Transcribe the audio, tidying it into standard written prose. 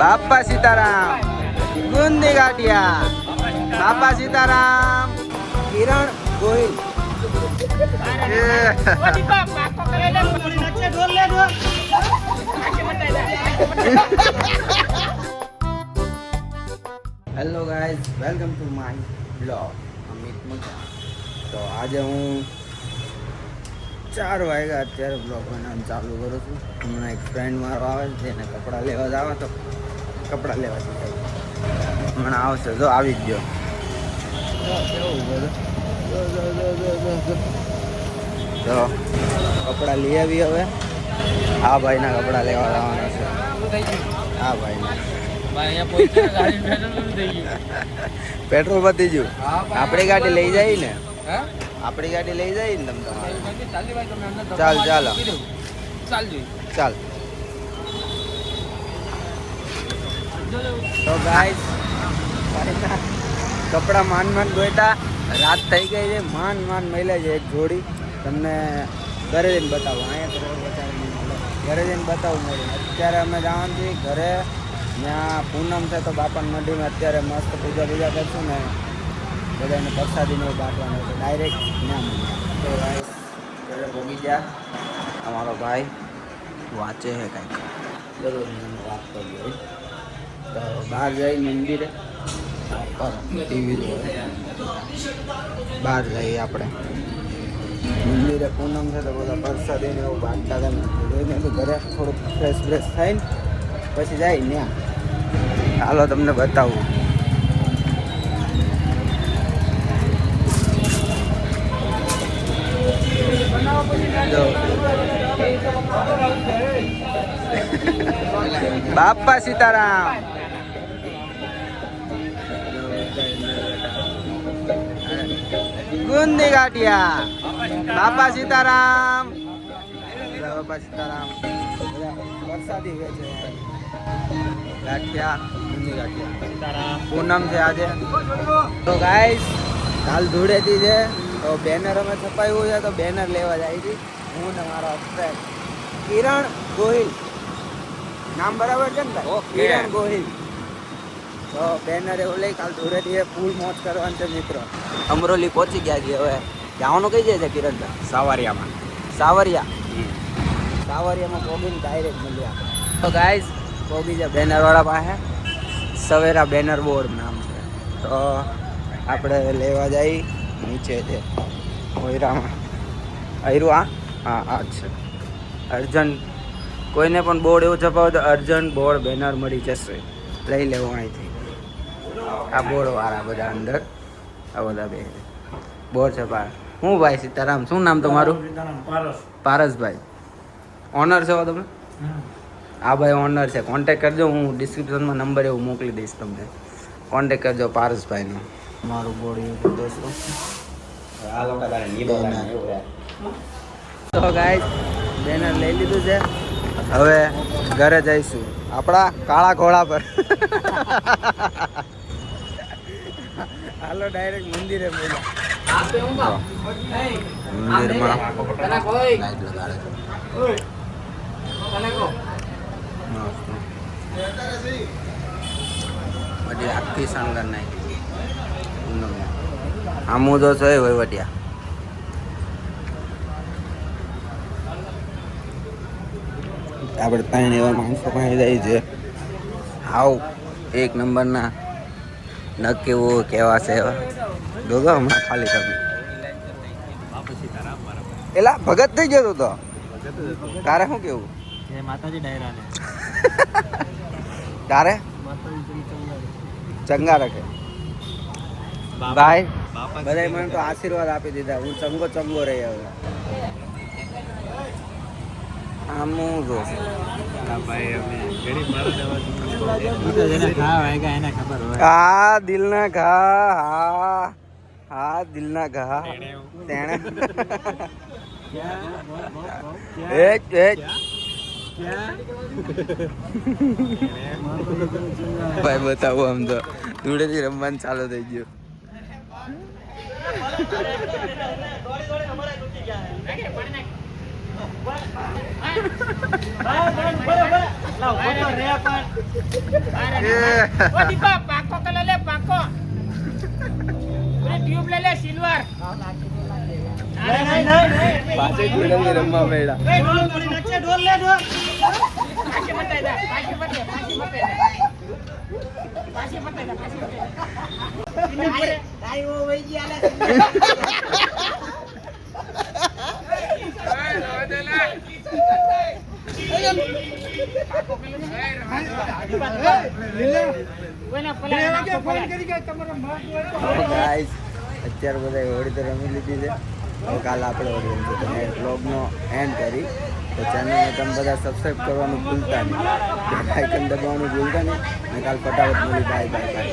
બાપા સીતારામ, ગુંદી ગાંઠિયા, Bapa Sitaram, Kiran Gohil. Hello guys, welcome to my blog. Amit મજા. તો આજે હું 4 વાગ્યા અત્યારે બ્લોગ બનાવવાનું ચાલુ કરું છું. હમણાં એક ફ્રેન્ડ મારો આવે છે એને કપડાં લેવા જ આવે તો કપડાં લેવા જઈએ. હમણાં આવશે, જો આવી જ ગયો. કેવું બધું તો કપડાં લઈ આવી. હવે આ ભાઈના કપડાં લેવા જવાના છે. આ ભાઈના પેટ્રોલ પતી ગયું. આપણી ગાડી લઈ જાય ને, આપણી ગાડી લઈ જાય ને તમે તમારે. ચાલ ચાલો ચાલ. તો ગાઈસ કપડાં માંડ ગોઈતા, રાત થઈ ગઈ છે. માંડ મળે છે એક જોડી. તમને ઘરે જઈને બતાવું. અહીંયા ઘરે જઈને બતાવું મળે. અત્યારે અમે જવાનું છીએ ઘરે. ત્યાં પૂનમ છે તો બાપાની મંડીમાં અત્યારે મસ્ત પૂજા કરશું ને બધાને પ્રસાદીને બાંટવાનું છે. ડાયરેક્ટ ત્યાં મળીએ. તો ગાઈસ ઘરે પહોંચી ગયા. અમારો ભાઈ વાંચે છે કાંઈક, દરરોજ વાત કરી હોય તો બહાર જઈ મંદિરે ટીવી જોઈએ. બહાર જઈએ આપણે મંદિરે. પૂનમ છે તો બધા પ્રસાદીને એવું બાંટતા હતા. ઘરે થોડુંક ફ્રેશ થાય ને પછી જાય ત્યાં. હાલો તમને બતાવું. બાપા સીતારામ, ગુંદી ગાંઠિયા, બાપા સીતારામ, બાપા સીતારામ. વરસાદી વેચે ગાંઠિયા, ગુંદી ગાંઠિયા. પૂનમ છે આજે. તો ગાઈસ કાલ ધૂળેટી છે તો બેનર અમે છપાયું છે તો બેનર લેવા જાય છે. હું ને મારો ફ્રેન્ડ કિરણ ગોહિલ. નામ બરાબર છે ને ભાઈ? કિરણ ગોહિલ. તો બેનર એવું લઈ કાલ ધૂળેટી ફૂલ મોજ કરવાનું છે મિત્રો. અમરોલી પહોંચી ગયા છીએ. હવે જવાનું કઈ જાય છે કિરણભાઈ? સાવરિયામાં. સાવરિયામાં પોગીને ડાયરેક્ટ મળીએ આપણે. તો ગાઈસ પોગી છે બેનરવાળા પાસે. સવેરા બેનર બોર્ડ નામ છે. તો આપણે લેવા જઈ. નીચે છે ઓયરામાં. આયરું હા આ જ છે. અર્જન્ટ કોઈને પણ બોર્ડ એવું છપાવે તો અર્જન્ટ બોર્ડ બેનર મળી જશે. લઈ લેવું અહીંથી. આ બોર્ડવાળા બધા અંદર આ બધા બે બોર્ડ છપાવે. હું ભાઈ સીતારામ, શું નામ તમારું? પારસભાઈ. ઓનર છો તમે? હા ભાઈ ઓનર છે. કોન્ટેક કરજો. હું ડિસ્ક્રિપ્શનમાં નંબર એવું મોકલી દઈશ તમને. કોન્ટેક કરજો પારસભાઈનો. મારું બોર્ડ એવું દોસ્તો. તો ગાઈસ બેનર લઈ લીધું છે. હવે ઘરે જઈશું આપણા કાળા ઘોડા પર. હાલો ડાયરેક્ટ મંદિરે મળ્યા. મંદિરમાં લાઈટ લગાડે. બધી આખી શણગાર નાખી. આમું તો છે વહીવટિયા. આપણે ત્રણ એવા માણસો પાસે જાય છે. હાવ એક નંબરના નક કેવું કેવા છે એવા. જોજો હમણાં ખાલી તમે એલા ભગત થઈ ગયો તો. તારે શું કેવું? માતાજી ડાયરા ને તારે ચંગા રાખે ભાઈ. બધા મને તો આશીર્વાદ આપી દીધા. હું ચંગો રહી. હવે આમ હું જોઉં હા દિલના ઘા. હા દિલના ઘા તેણે ભાઈ બતાવો. આમ તો ધૂળેથી રમવાનું ચાલુ થઈ ગયું. પાકો કલર લે પાકો ટ્યુબ લે સિલ્વર પાછે કુડલી રમવા મેળા ઢોલ લે ઢોલ પાછી બતાઈ દે પાછી બતાઈ તારી ઓ વઈ ગયા અત્યારે બધા હોળી તો રમી લીધી છે. હવે કાલે આપણે હોળી રમશું. તમે બ્લોગનો એન્ડ કરી તો ચેનલને તમે બધા સબસ્ક્રાઈબ કરવાનું ભૂલતા નહીં, આઇકન દબાવવાનું ભૂલતા નહીં. અને કાલ ફટાફટ મળી. Bye bye bye.